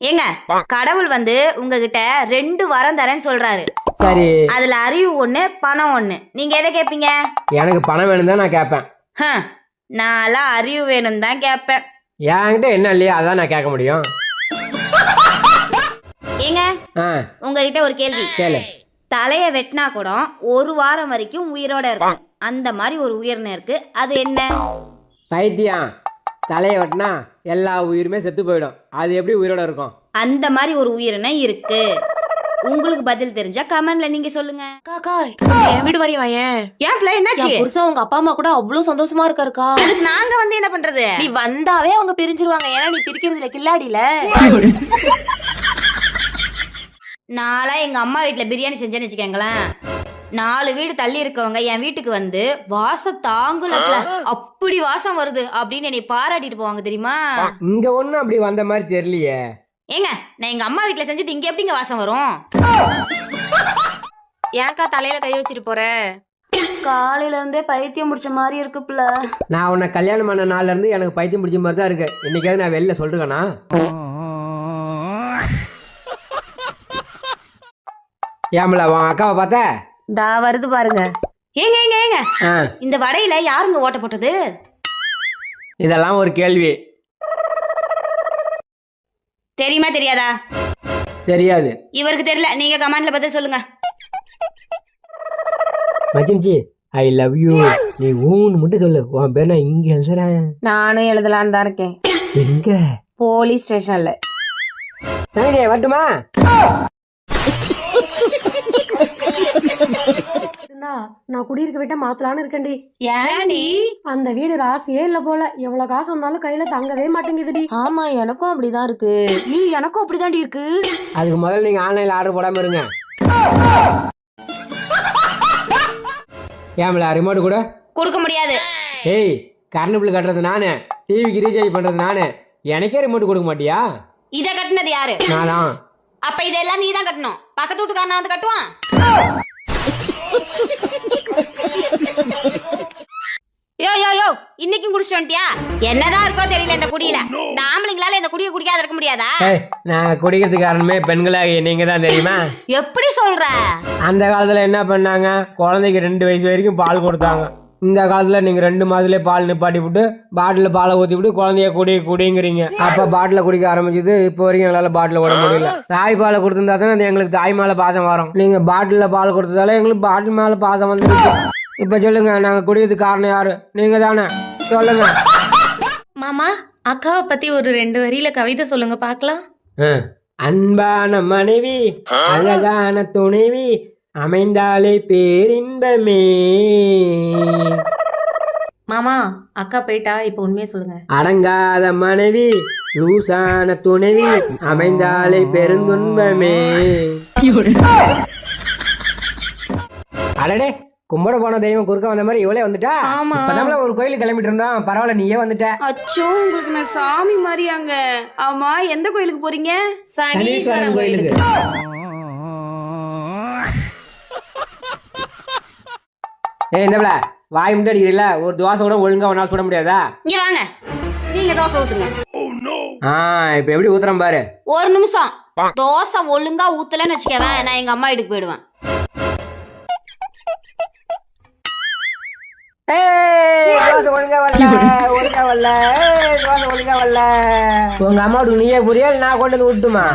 ஏங்க கடவுள் வந்து உங்ககிட்ட 2 வரம் தரேன்னு சொல்றாரு. சரி, அதுல அறிவு ஒண்ணு, பணம் ஒண்ணு. நீங்க எதை கேட்பீங்க? எனக்கு பணம் வேணும் தான் நான் கேட்பேன். நான்லாம் அறிவு வேணும் தான் கேட்பேன். என்கிட்ட என்ன இல்லையா அதான் நான் கேட்க முடியும். ஏங்க ஆ உங்ககிட்ட ஒரு கேள்வி. கேளு. தலைய வெட்டினா கூட 1 வாரம் வரைக்கும் உயிரோட இருக்கும். அந்த மாதிரி ஒரு உயிரினம் இருக்கு. அது என்ன? பைத்தியம், தலையை வெட்டினா எல்லா உயிருமே செத்து போயிடும். அது எப்படி உயிரோட இருக்கும்? அந்த மாதிரி ஒரு உயிரினம் இருக்கு. உங்களுக்கு பதில் தெரிஞ்சா கமெண்ட்ல நீங்க சொல்லுங்க. காக்கா என் வீடு வரையும் வாயேன். ஏன் பிள்ளை என்னாச்சு? என் புருஷன் உங்க அப்பா அம்மா கூட அவ்வளவு சந்தோஷமா இருக்காருக்கா. அதுக்கு நாங்க வந்து என்ன பண்றது? நீ வந்தாவே அவங்க பிரிஞ்சிருவாங்க. ஏன்னா நீ பிரிக்கிறதுல கில்லாடில. நாளா எங்க அம்மா வீட்டுல பிரியாணி செஞ்சேன்னு வச்சுக்கோங்களேன், 4 வீடு தள்ளி இருக்கவங்க என் வீட்டுக்கு வந்து வாசம் தாங்கல, அப்படி வாசம் வருது அப்படின்னு என்னை பாராட்டிட்டு போவாங்க தெரியுமா? இங்க ஒண்ணும் அப்படி வந்த மாதிரி தெரியலையே. ஏங்க நான் எங்க அம்மா வீட்டுல செஞ்சது இங்க எப்படிங்க வாசம் வரும்? ஏன்க்கா தலையில கை வச்சிட்டு போற? காலையில இருந்தே பைத்தியம் முடிச்ச மாதிரி இருக்கு பிள்ளை. நான் உன்னை கல்யாணம் பண்ண நாள்ல இருந்து எனக்கு பைத்தியம் பிடிச்ச மாதிரி தான் இருக்கு. இன்னைக்காவது நான் வெளில சொல்றேனா? ஏமல உன் அக்காவை பார்த்த? தா வருது பாருங்க. ஏங்க ஏங்க ஏங்க ஆ, இந்த வடையில யாருங்க ஓட்ட போட்டது? இதெல்லாம் ஒரு கேள்வி. தெரியுமா தெரியாதா? தெரியாது. இவருக்கு தெரியல, நீங்க கமெண்ட்ல பதில் சொல்லுங்க. மச்சின்ச்சி, ஐ லவ் யூ. நீ ஊன்னு மட்டும் சொல்லு. உன் பேர் நான் இங்க எழுதுறேன். நானும் எழுதலான்னு தான் இருக்கேன். எங்க? போலீஸ் ஸ்டேஷன்ல. தங்கச்சி வரட்டுமா? நான் குடியிருக்க விட்ட மாத்தலான்னு இருக்கேன்டி. ஏன்டி? அந்த வீடு ராசியே இல்ல போல. எவ்வளவு காசு வந்தாலும் கையில தங்கவே மாட்டேங்குதுடி. ஆமா எனக்கும் அப்படிதான் இருக்கு. எனக்கும் அப்படிதாண்டி இருக்கு. அதுக்கு முதல்ல நீங்க ஆன்லைன்ல ஆர்டர் போடாம இருங்க. ஏமல ரிமோட் கூட கொடுக்க முடியாது. ஏய், கரண்ட் பில் கட்டுறது நானு, டிவிக்கு ரீசார்ஜ் பண்றது நானு. எனக்கே ரிமோட் கொடுக்க மாட்டியா? இத கட்டினது யாரு? நானா? அப்ப இதெல்லாம் நீதான் கட்டணும். பக்கத்து வீட்டுக்காரனா வந்து கட்டுவான். யோ யோ யோ, இன்னைக்கும் குடிச்சிட்டு வந்துட்டியா? என்னதான் இருக்கோ தெரியல இந்த குடியில. இந்த ஆம்பளைங்களால இந்த குடியை குடிக்காத இருக்க முடியாதா? ஏய், நான் குடிக்கிறதுக்கு காரணமே பெண்களாக நீங்க தான் தெரியுமா? எப்படி சொல்ற? அந்த காலத்துல என்ன பண்ணாங்க? குழந்தைக்கு 2 வயசு வரைக்கும் பால் கொடுத்தாங்க. இந்த காலத்துல நீங்க 2 மாதத்துலேயே பால் நிப்பாட்டி விட்டு பாட்டில் பாலை ஊற்றி விட்டு குழந்தைய குடிங்கிறீங்க. அப்ப பாட்டில குடிக்க ஆரம்பிச்சது. இப்போ வரைக்கும் எங்களால பாட்டில் விட முடியல. தாய் பாலை கொடுத்துருந்தா தானே எங்களுக்கு தாய் மேல பாசம் வரும். நீங்க பாட்டில பால் கொடுத்ததால எங்களுக்கு பாட்டில் மேல பாசம் வந்துருக்கு. இப்ப சொல்லுங்க, நாங்க குடிக்கிறதுக்கு காரணம் யாரு? நீங்க தானே, சொல்லுங்க. மாமா அக்காவை பத்தி ஒரு 2 வரியில கவிதை சொல்லுங்க பாக்கலாம். அன்பான மனைவி, அழகான துணைவி, அமைந்தாலே பேரின்பமே. மாமா அக்கா போயிட்டா, இப்ப உண்மையை சொல்லுங்க. அடங்காத மனைவி, லூசான துணைவி, அமைந்தாலே பெருந்துன்பமே. அடடே, கும்பிட போன தெய்வம் குறுக்க வந்த மாதிரி இவளே வந்துட்டா. ஆமா. இப்பதான் ஒரு கோயிலுக்கு கிளம்பிட்டு இருந்தோம். பரவாயில்ல, நீயே வந்துட்ட. அச்சோ, உங்களுக்கு நான் சாமி மாதிரியாங்க. ஆமா, எந்த கோயிலுக்கு போறீங்க? சனீஸ்வரன் கோயிலுக்கு. ஏய், இந்த வாய் முன்னாடி அடிக்கிறீல்ல, ஒரு தோசை கூட ஒழுங்கா ஒரு நாள் சுட முடியாதா? இங்க வாங்க, நீங்க தோசை ஊத்துங்க. இப்ப எப்படி ஊத்துறேன் பாரு. ஒரு நிமிஷம். தோசை ஒழுங்கா ஊத்தலன்னு வச்சுக்கவேன், நான் எங்க அம்மா வீட்டுக்கு போயிடுவேன். தோசை ஒழுங்கா வரல. உங்க அம்மாவுக்கு நீயே புரியல, நான் கொண்டு வந்து விட்டுமா?